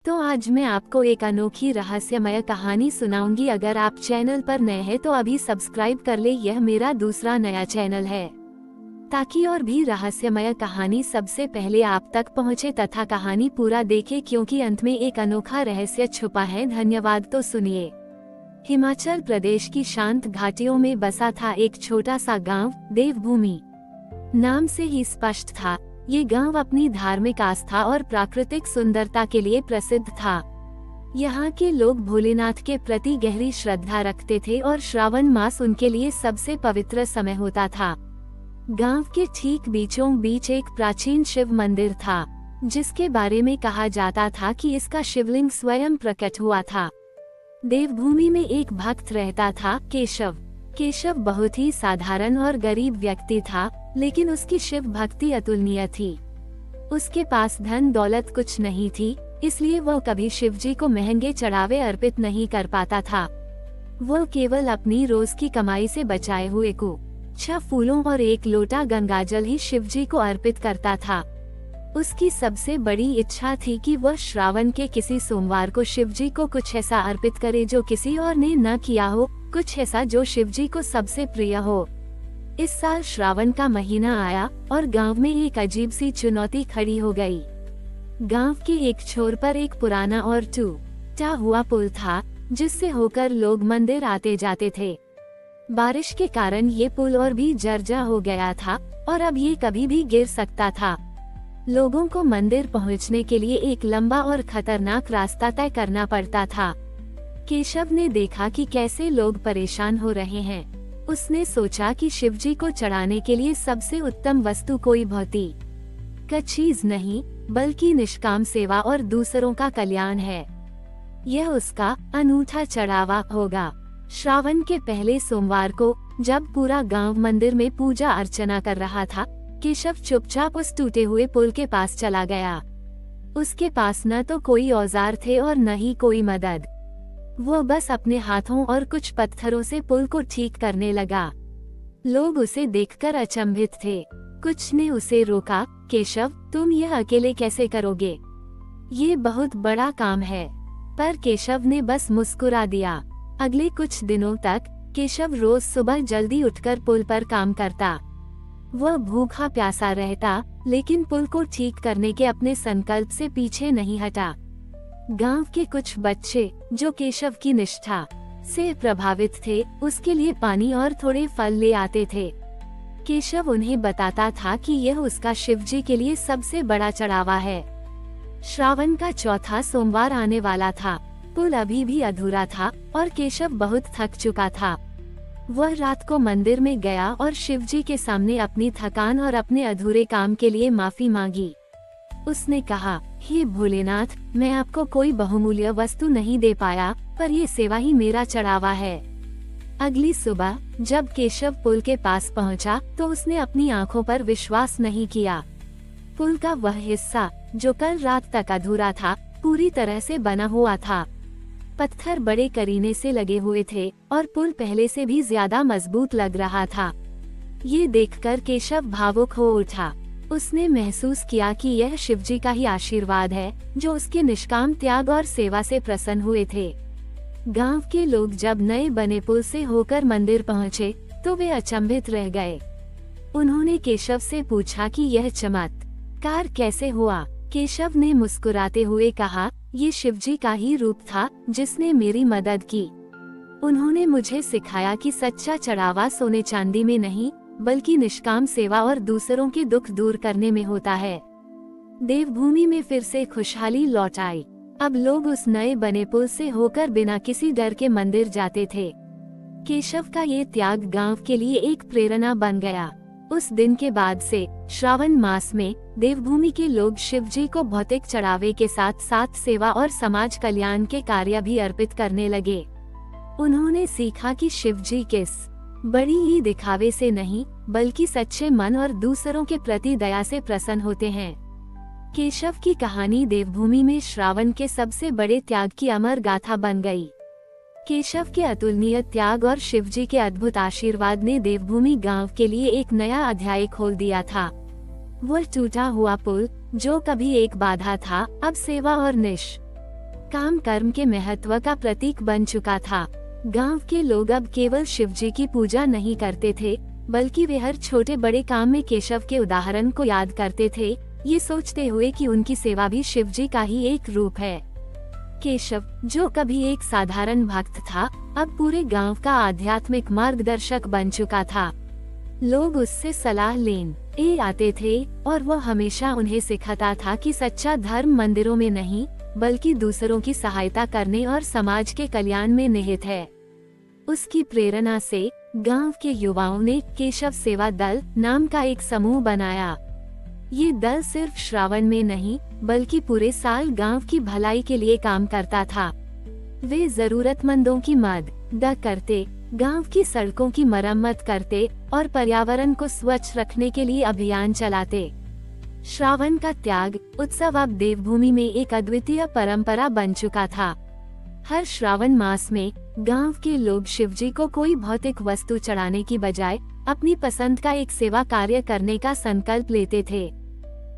तो आज मैं आपको एक अनोखी रहस्यमय कहानी सुनाऊंगी। अगर आप चैनल पर नए हैं तो अभी सब्सक्राइब कर ले, यह मेरा दूसरा नया चैनल है ताकि और भी रहस्यमय कहानी सबसे पहले आप तक पहुंचे तथा कहानी पूरा देखें क्योंकि अंत में एक अनोखा रहस्य छुपा है। धन्यवाद। तो सुनिए। हिमाचल प्रदेश की शांत घाटियों में बसा था एक छोटा सा गांव, देवभूमि। नाम से ही स्पष्ट था, ये गांव अपनी धार्मिक आस्था और प्राकृतिक सुंदरता के लिए प्रसिद्ध था। यहाँ के लोग भोलेनाथ के प्रति गहरी श्रद्धा रखते थे और श्रावण मास उनके लिए सबसे पवित्र समय होता था। गांव के ठीक बीचों बीच एक प्राचीन शिव मंदिर था, जिसके बारे में कहा जाता था कि इसका शिवलिंग स्वयं प्रकट हुआ था। देवभूमि में एक भक्त रहता था, केशव। केशव बहुत ही साधारण और गरीब व्यक्ति था, लेकिन उसकी शिव भक्ति अतुलनीय थी। उसके पास धन दौलत कुछ नहीं थी, इसलिए वह कभी शिवजी को महंगे चढ़ावे अर्पित नहीं कर पाता था। वह केवल अपनी रोज की कमाई से बचाए हुए कुछ फूलों और एक लोटा गंगाजल ही शिवजी को अर्पित करता था। उसकी सबसे बड़ी इच्छा थी कि वह श्रावण के किसी सोमवार को शिवजी को कुछ ऐसा अर्पित करे जो किसी और ने न किया हो, कुछ ऐसा जो शिवजी को सबसे प्रिय हो। इस साल श्रावण का महीना आया और गांव में एक अजीब सी चुनौती खड़ी हो गई। गांव के एक छोर पर एक पुराना और टूटा हुआ पुल था, जिससे होकर लोग मंदिर आते जाते थे। बारिश के कारण ये पुल और भी जर्जर हो गया था और अब ये कभी भी गिर सकता था। लोगों को मंदिर पहुंचने के लिए एक लंबा और खतरनाक रास्ता तय करना पड़ता था। केशव ने देखा कि कैसे लोग परेशान हो रहे हैं। उसने सोचा कि शिवजी को चढ़ाने के लिए सबसे उत्तम वस्तु कोई भौतिक चीज नहीं, बल्कि निष्काम सेवा और दूसरों का कल्याण है। यह उसका अनूठा चढ़ावा होगा। श्रावण के पहले सोमवार को, जब पूरा गांव मंदिर में पूजा अर्चना कर रहा था, केशव चुपचाप उस टूटे हुए पुल के पास चला गया। उसके पास न तो कोई औजार थे और न ही कोई मदद। वो बस अपने हाथों और कुछ पत्थरों से पुल को ठीक करने लगा। लोग उसे देखकर अचंभित थे। कुछ ने उसे रोका, केशव, तुम यह अकेले कैसे करोगे? ये बहुत बड़ा काम है। पर केशव ने बस मुस्कुरा दिया। अगले कुछ दिनों तक केशव रोज सुबह जल्दी उठकर पुल पर काम करता। वह भूखा प्यासा रहता, लेकिन पुल को ठीक करने के अपने संकल्प से पीछे नहीं हटा। गांव के कुछ बच्चे, जो केशव की निष्ठा से प्रभावित थे, उसके लिए पानी और थोड़े फल ले आते थे। केशव उन्हें बताता था कि यह उसका शिवजी के लिए सबसे बड़ा चढ़ावा है। श्रावण का चौथा सोमवार आने वाला था। पुल अभी भी अधूरा था और केशव बहुत थक चुका था। वह रात को मंदिर में गया और शिवजी के सामने अपनी थकान और अपने अधूरे काम के लिए माफी मांगी। उसने कहा, हे भोलेनाथ, मैं आपको कोई बहुमूल्य वस्तु नहीं दे पाया, पर ये सेवा ही मेरा चढ़ावा है। अगली सुबह जब केशव पुल के पास पहुंचा, तो उसने अपनी आंखों पर विश्वास नहीं किया। पुल का वह हिस्सा, जो कल रात तक अधूरा था, पूरी तरह से बना हुआ था। पत्थर बड़े करीने से लगे हुए थे और पुल पहले से भी ज्यादा मजबूत लग रहा था। ये देखकर केशव भावुक हो उठा। उसने महसूस किया कि यह शिवजी का ही आशीर्वाद है, जो उसके निष्काम त्याग और सेवा से प्रसन्न हुए थे। गांव के लोग जब नए बने पुल से होकर मंदिर पहुंचे, तो वे अचंभित रह गए। उन्होंने केशव से पूछा कि यह चमत्कार कैसे हुआ। केशव ने मुस्कुराते हुए कहा, ये शिवजी का ही रूप था, जिसने मेरी मदद की। उन्होंने मुझे सिखाया कि सच्चा चढ़ावा सोने चांदी में नहीं, बल्कि निष्काम सेवा और दूसरों के दुख दूर करने में होता है। देवभूमि में फिर से खुशहाली लौट आई। अब लोग उस नए बने पुल से होकर बिना किसी डर के मंदिर जाते थे। केशव का ये त्याग गांव के लिए एक प्रेरणा बन गया। उस दिन के बाद से श्रावण मास में देवभूमि के लोग शिवजी को भौतिक चढ़ावे के साथ साथ सेवा और समाज कल्याण के कार्य भी अर्पित करने लगे। उन्होंने सीखा कि शिवजी किस बड़ी ही दिखावे से नहीं, बल्कि सच्चे मन और दूसरों के प्रति दया से प्रसन्न होते हैं। केशव की कहानी देवभूमि में श्रावण के सबसे बड़े त्याग की अमर गाथा बन गई। केशव के अतुलनीय त्याग और शिवजी के अद्भुत आशीर्वाद ने देवभूमि गांव के लिए एक नया अध्याय खोल दिया था। वह टूटा हुआ पुल, जो कभी एक बाधा था, अब सेवा और काम कर्म के महत्व का प्रतीक बन चुका था। गांव के लोग अब केवल शिवजी की पूजा नहीं करते थे, बल्कि वे हर छोटे बड़े काम में केशव के उदाहरण को याद करते थे, ये सोचते हुए कि उनकी सेवा भी शिवजी का ही एक रूप है। केशव, जो कभी एक साधारण भक्त था, अब पूरे गांव का आध्यात्मिक मार्गदर्शक बन चुका था। लोग उससे सलाह लेने आते थे और वह हमेशा उन्हें सिखाता था कि सच्चा धर्म मंदिरों में नहीं, बल्कि दूसरों की सहायता करने और समाज के कल्याण में निहित है। उसकी प्रेरणा से गांव के युवाओं ने केशव सेवा दल नाम का एक समूह बनाया। ये दल सिर्फ श्रावण में नहीं, बल्कि पूरे साल गांव की भलाई के लिए काम करता था। वे जरूरतमंदों की मदद करते, गांव की सड़कों की मरम्मत करते और पर्यावरण को स्वच्छ रखने के लिए अभियान चलाते। श्रावण का त्याग उत्सव अब देवभूमि में एक अद्वितीय परंपरा बन चुका था। हर श्रावण मास में गांव के लोग शिवजी को कोई भौतिक वस्तु चढ़ाने की बजाय अपनी पसंद का एक सेवा कार्य करने का संकल्प लेते थे।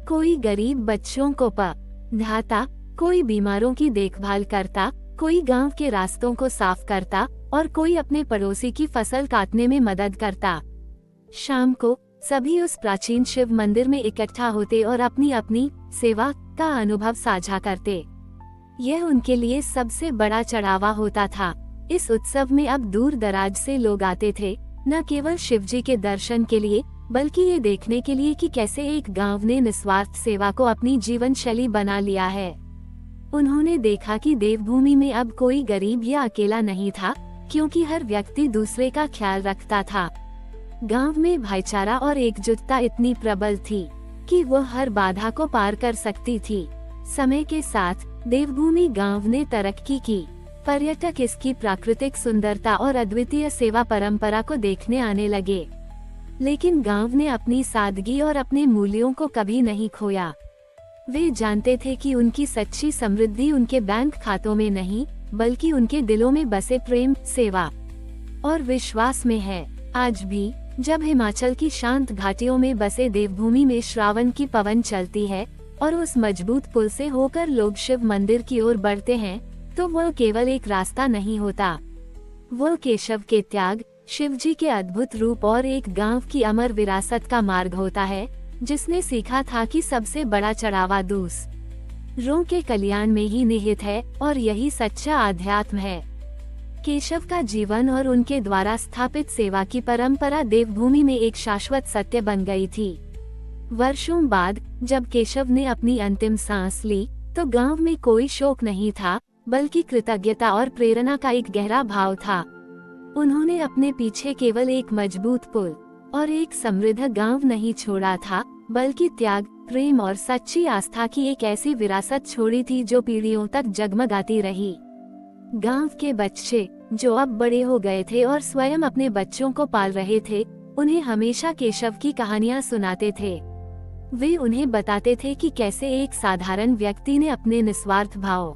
कोई गरीब बच्चों को पढ़ाता, कोई बीमारों की देखभाल करता, कोई गांव के रास्तों को साफ करता और कोई अपने पड़ोसी की फसल काटने में मदद करता। शाम को सभी उस प्राचीन शिव मंदिर में इकट्ठा होते और अपनी अपनी सेवा का अनुभव साझा करते। यह उनके लिए सबसे बड़ा चढ़ावा होता था। इस उत्सव में अब दूर दराज से लोग आते थे, न केवल शिवजी के दर्शन के लिए, बल्कि ये देखने के लिए कि कैसे एक गांव ने निस्वार्थ सेवा को अपनी जीवन शैली बना लिया है। उन्होंने देखा कि देवभूमि में अब कोई गरीब या अकेला नहीं था, क्योंकि हर व्यक्ति दूसरे का ख्याल रखता था। गांव में भाईचारा और एकजुटता इतनी प्रबल थी कि वह हर बाधा को पार कर सकती थी। समय के साथ देवभूमि गांव ने तरक्की की। पर्यटक इसकी प्राकृतिक सुंदरता और अद्वितीय सेवा परंपरा को देखने आने लगे। लेकिन गांव ने अपनी सादगी और अपने मूल्यों को कभी नहीं खोया। वे जानते थे कि उनकी सच्ची समृद्धि उनके बैंक खातों में नहीं, बल्कि उनके दिलों में बसे प्रेम, सेवा और विश्वास में है। आज भी जब हिमाचल की शांत घाटियों में बसे देवभूमि में श्रावण की पवन चलती है और उस मजबूत पुल से होकर लोग शिव मंदिर की ओर बढ़ते हैं, तो वह केवल एक रास्ता नहीं होता। वह केशव के त्याग, शिवजी के अद्भुत रूप और एक गांव की अमर विरासत का मार्ग होता है, जिसने सीखा था कि सबसे बड़ा चढ़ावा दूसरों के कल्याण में ही निहित है और यही सच्चा आध्यात्म है। केशव का जीवन और उनके द्वारा स्थापित सेवा की परंपरा देवभूमि में एक शाश्वत सत्य बन गई थी। वर्षों बाद जब केशव ने अपनी अंतिम सांस ली, तो गांव में कोई शोक नहीं था, बल्कि कृतज्ञता और प्रेरणा का एक गहरा भाव था। उन्होंने अपने पीछे केवल एक मजबूत पुल और एक समृद्ध गांव नहीं छोड़ा था, बल्कि त्याग, प्रेम और सच्ची आस्था की एक ऐसी विरासत छोड़ी थी जो पीढ़ियों तक जगमगाती रही। गांव के बच्चे जो अब बड़े हो गए थे और स्वयं अपने बच्चों को पाल रहे थे, उन्हें हमेशा केशव की कहानियां सुनाते थे। वे उन्हें बताते थे कि कैसे एक साधारण व्यक्ति ने अपने निस्वार्थ भाव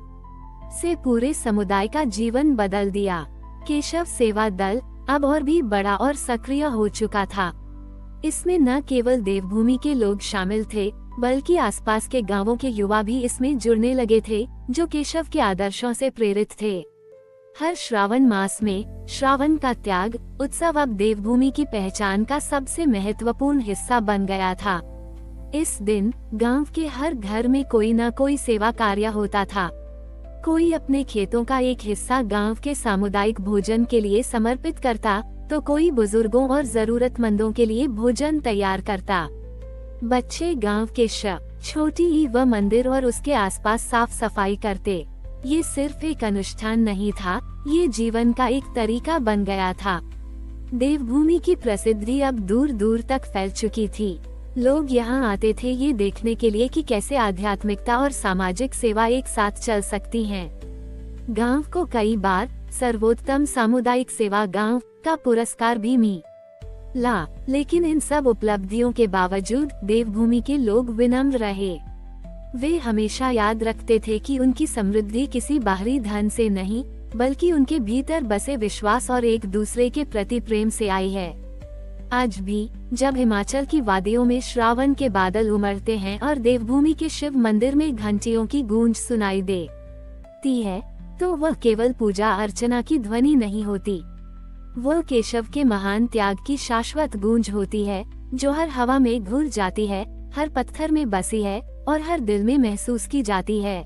से पूरे समुदाय का जीवन बदल दिया। केशव सेवा दल अब और भी बड़ा और सक्रिय हो चुका था। इसमें न केवल देवभूमि के लोग शामिल थे, बल्कि आसपास के गांवों के युवा भी इसमें जुड़ने लगे थे, जो केशव के आदर्शों से प्रेरित थे। हर श्रावण मास में श्रावण का त्याग उत्सव अब देवभूमि की पहचान का सबसे महत्वपूर्ण हिस्सा बन गया था। इस दिन गांव के हर घर में कोई न कोई सेवा कार्य होता था। कोई अपने खेतों का एक हिस्सा गांव के सामुदायिक भोजन के लिए समर्पित करता, तो कोई बुजुर्गों और जरूरतमंदों के लिए भोजन तैयार करता। बच्चे गांव के छोटी ही व मंदिर और उसके आसपास साफ सफाई करते। ये सिर्फ एक अनुष्ठान नहीं था, ये जीवन का एक तरीका बन गया था। देवभूमि की प्रसिद्धि अब दूर दूर तक फैल चुकी थी। लोग यहाँ आते थे ये देखने के लिए कि कैसे आध्यात्मिकता और सामाजिक सेवा एक साथ चल सकती हैं। गांव को कई बार सर्वोत्तम सामुदायिक सेवा गांव का पुरस्कार भी मिला, लेकिन इन सब उपलब्धियों के बावजूद देवभूमि के लोग विनम्र रहे। वे हमेशा याद रखते थे कि उनकी समृद्धि किसी बाहरी धन से नहीं, बल्कि उनके भीतर बसे विश्वास और एक दूसरे के प्रति प्रेम से आई है। आज भी जब हिमाचल की वादियों में श्रावण के बादल उमड़ते हैं और देवभूमि के शिव मंदिर में घंटियों की गूंज सुनाई दे, दिखती है तो वह केवल पूजा अर्चना की ध्वनि नहीं होती, वह केशव के महान त्याग की शाश्वत गूंज होती है, जो हर हवा में घुल जाती है, हर पत्थर में बसी है और हर दिल में महसूस की जाती है।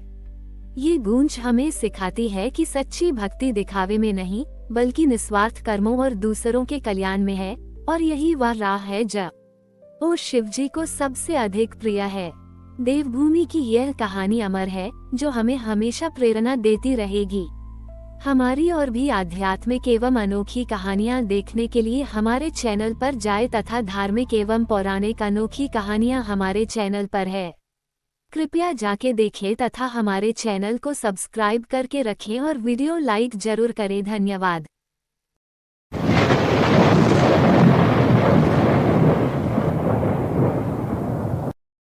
ये गूंज हमें सिखाती है कि सच्ची भक्ति दिखावे में नहीं, बल्कि निस्वार्थ कर्मों और दूसरों के कल्याण में है, और यही वह राह है जो ओ शिव जी को सबसे अधिक प्रिय है। देवभूमि की यह कहानी अमर है, जो हमें हमेशा प्रेरणा देती रहेगी। हमारी और भी आध्यात्मिक एवं अनोखी कहानियाँ देखने के लिए हमारे चैनल पर जाएं तथा धार्मिक एवं पौराणिक अनोखी कहानियाँ हमारे चैनल पर है। कृपया जाके देखें तथा हमारे चैनल को सब्सक्राइब करके रखें और वीडियो लाइक जरूर करें। धन्यवाद।